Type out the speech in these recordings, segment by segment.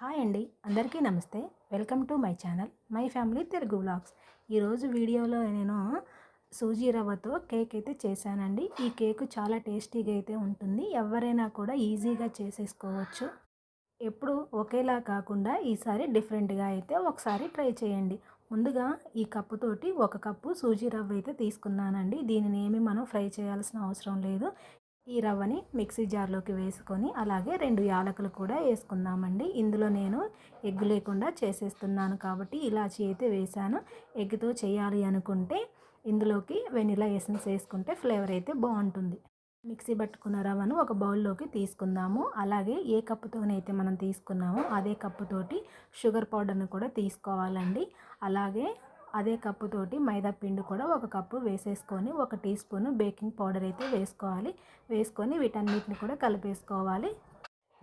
Hi అండి, అందరికీ నమస్తే. Welcome to my channel my family Telugu vlogs. ఈరోజు వీడియోలో నేను సూజీ రవ్వతో కేక్ అయితే చేశానండి. ఈ కేక్ చాలా టేస్టీగా అయితే ఉంటుంది. ఎవరైనా కూడా ఈజీగా చేసేసుకోవచ్చు. ఎప్పుడు ఒకేలా కాకుండా ఈసారి డిఫరెంట్గా అయితే ఒకసారి ట్రై చేయండి. ముందుగా ఈ కప్పుతోటి 1 కప్పు సూజీ రవ్వ అయితే తీసుకున్నానండి. దీనిని ఏమి మనం ఫ్రై చేయాల్సిన అవసరం లేదు. ఈ రవ్వని మిక్సీ జార్లోకి వేసుకొని అలాగే 2 యాలకులు కూడా వేసుకుందామండి. ఇందులో నేను ఎగ్ లేకుండా చేసేస్తున్నాను కాబట్టి ఇలాచీ అయితే వేసాను. ఎగ్తో చేయాలి అనుకుంటే ఇందులోకి వెనిలా ఎసెన్స్ వేసుకుంటే ఫ్లేవర్ అయితే బాగుంటుంది. మిక్సీ పట్టుకున్న రవ్వను ఒక బౌల్లోకి తీసుకుందాము. అలాగే ఏ కప్పుతోనైతే మనం తీసుకున్నామో అదే కప్పుతోటి షుగర్ పౌడర్ని కూడా తీసుకోవాలండి. అలాగే అదే కప్పుతోటి మైదా పిండి కూడా 1 కప్పు వేసేసుకొని 1 టీ స్పూన్ బేకింగ్ పౌడర్ అయితే వేసుకొని వీటన్నిటిని కూడా కలిపేసుకోవాలి.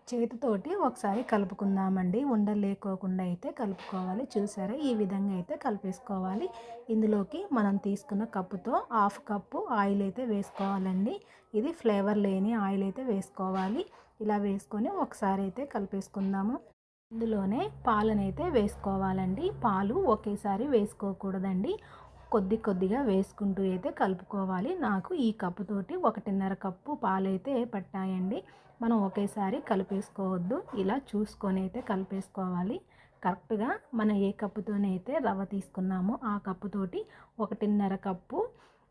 చేతితోటి ఒకసారి కలుపుకుందామండి. ఉండలు లేకోకుండా అయితే కలుపుకోవాలి. చూసారా, ఈ విధంగా అయితే కలిపేసుకోవాలి. ఇందులోకి మనం తీసుకున్న కప్పుతో 1/2 కప్పు ఆయిల్ అయితే వేసుకోవాలండి. ఇది ఫ్లేవర్ లేని ఆయిల్ అయితే వేసుకోవాలి. ఇలా వేసుకొని ఒకసారి అయితే కలిపేసుకుందాము. ఇందులోనే పాలనైతే వేసుకోవాలండి. పాలు ఒకేసారి వేసుకోకూడదండి. కొద్దిగా వేసుకుంటూ అయితే కలుపుకోవాలి. నాకు ఈ కప్పుతోటి 1.5 కప్పు పాలైతే పట్టాయండి. మనం ఒకేసారి కలిపేసుకోవద్దు. ఇలా చూసుకొని అయితే కలిపేసుకోవాలి. కరెక్ట్గా మనం ఏ కప్పుతోనైతే రవ్వ తీసుకున్నామో ఆ కప్పుతోటి 1.5 కప్పు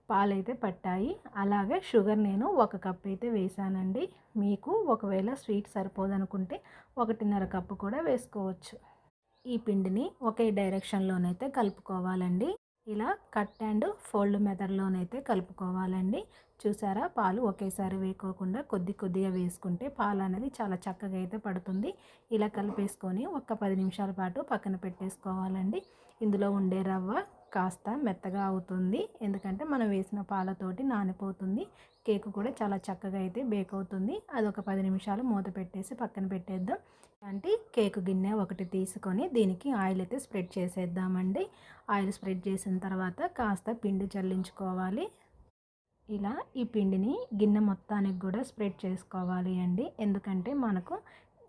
పాలైతే పట్టాయి. అలాగే షుగర్ నేను 1 కప్ అయితే వేసానండి. మీకు ఒకవేళ స్వీట్ సరిపోదనుకుంటే 1.5 కప్పు కూడా వేసుకోవచ్చు. ఈ పిండిని ఒకే డైరెక్షన్లోనైతే కలుపుకోవాలండి. ఇలా కట్ అండ్ ఫోల్డ్ మెథడ్లోనైతే కలుపుకోవాలండి. చూసారా, పాలు ఒకేసారి వేయకోకుండా కొద్దిగా వేసుకుంటే పాలు అనేది చాలా చక్కగా అయితే పడుతుంది. ఇలా కలిపేసుకొని ఒక 10 నిమిషాల పాటు పక్కన పెట్టేసుకోవాలండి. ఇందులో ఉండే రవ్వ కాస్త మెత్తగా అవుతుంది. ఎందుకంటే మనం వేసిన పాలతోటి నానిపోతుంది. కేక్ కూడా చాలా చక్కగా అయితే బేక్ అవుతుంది. అది ఒక 10 నిమిషాలు మూత పెట్టేసి పక్కన పెట్టేద్దాం. అంటే కేక్ గిన్నె ఒకటి తీసుకొని దీనికి ఆయిల్ అయితే స్ప్రెడ్ చేసేద్దామండి. ఆయిల్ స్ప్రెడ్ చేసిన తర్వాత కాస్త పిండి చల్లించుకోవాలి. ఇలా ఈ పిండిని గిన్నె మొత్తానికి కూడా స్ప్రెడ్ చేసుకోవాలి అండి. ఎందుకంటే మనకు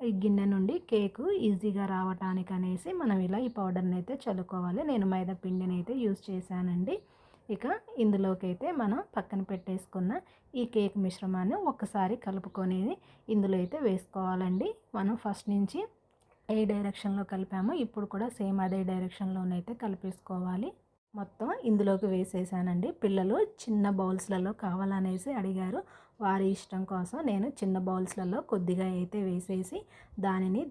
ఈ గిన్నె నుండి కేకు ఈజీగా రావటానికి అనేసి మనం ఇలా ఈ పౌడర్ని అయితే చల్లుకోవాలి. నేను మైదా పిండిని అయితే యూజ్ చేశానండి. ఇక ఇందులోకి అయితే మనం పక్కన పెట్టేసుకున్న ఈ కేక్ మిశ్రమాన్ని ఒక్కసారి కలుపుకొని ఇందులో అయితే వేసుకోవాలండి. మనం ఫస్ట్ నుంచి ఏ డైరెక్షన్లో కలిపామో ఇప్పుడు కూడా సేమ్ అదే డైరెక్షన్లోనైతే కలిపేసుకోవాలి. మొత్తం ఇందులోకి వేసేసానండి. పిల్లలు చిన్న బౌల్స్లలో కావాలనేసి అడిగారు. వారి ఇష్టం కోసం నేను చిన్న బౌల్స్లలో కొద్దిగా అయితే వేసేసి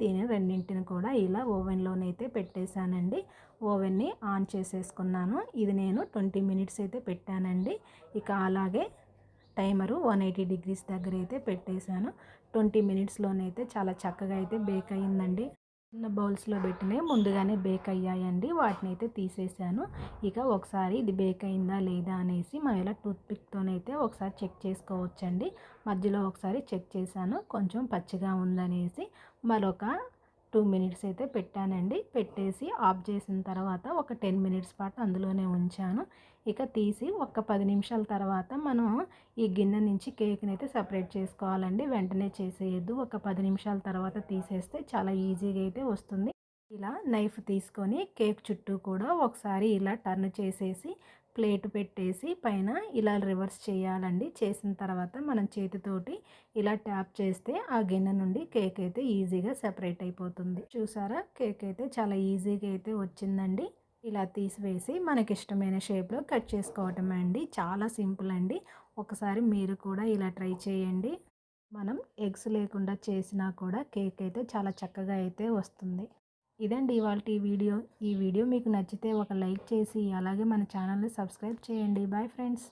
దీని రెండింటిని కూడా ఇలా ఓవెన్లోనైతే పెట్టేశానండి. ఓవెన్ని ఆన్ చేసేసుకున్నాను. ఇది నేను 20 మినిట్స్ అయితే పెట్టానండి. ఇక అలాగే టైమరు 180 డిగ్రీస్ దగ్గర అయితే పెట్టేశాను. 20 మినిట్స్లోనైతే చాలా చక్కగా అయితే బేక్ అయ్యిందండి. చిన్న బౌల్స్లో పెట్టినవి ముందుగానే బేక్ అయ్యాయండి. వాటిని అయితే తీసేసాను. ఇక ఒకసారి ఇది బేక్ అయిందా లేదా అనేసి మనం ఇలా టూత్పిక్తోనైతే ఒకసారి చెక్ చేసుకోవచ్చండి. మధ్యలో ఒకసారి చెక్ చేశాను, కొంచెం పచ్చిగా ఉందనేసి మరొక 2 మినిట్స్ అయితే పెట్టానండి. పెట్టేసి ఆఫ్ చేసిన తర్వాత ఒక 10 మినిట్స్ పాటు అందులోనే ఉంచాను. ఇక తీసి ఒక 10 నిమిషాల తర్వాత మనం ఈ గిన్నె నుంచి కేక్ని అయితే సపరేట్ చేసుకోవాలండి. వెంటనే చేసేయద్దు. ఒక 10 నిమిషాల తర్వాత తీసేస్తే చాలా ఈజీగా అయితే వస్తుంది. ఇలా నైఫ్ తీసుకొని కేక్ చుట్టూ కూడా ఒకసారి ఇలా టర్న్ చేసేసి ప్లేట్ పెట్టేసి పైన ఇలా రివర్స్ చేయాలండి. చేసిన తర్వాత మనం చేతితోటి ఇలా ట్యాప్ చేస్తే ఆ గిన్నె నుండి కేక్ అయితే ఈజీగా సెపరేట్ అయిపోతుంది. చూసారా, కేక్ అయితే చాలా ఈజీగా అయితే వచ్చిందండి. ఇలా తీసివేసి మనకి ఇష్టమైన షేప్లో కట్ చేసుకోవటమే అండి. చాలా సింపుల్ అండి. ఒకసారి మీరు కూడా ఇలా ట్రై చేయండి. మనం ఎగ్స్ లేకుండా చేసినా కూడా కేక్ అయితే చాలా చక్కగా అయితే వస్తుంది. ఇదండి ఇవాల్టి వీడియో. ఈ వీడియో మీకు నచ్చితే ఒక లైక్ చేసి అలాగే మన ఛానల్ని సబ్స్క్రైబ్ చేయండి. Bye friends.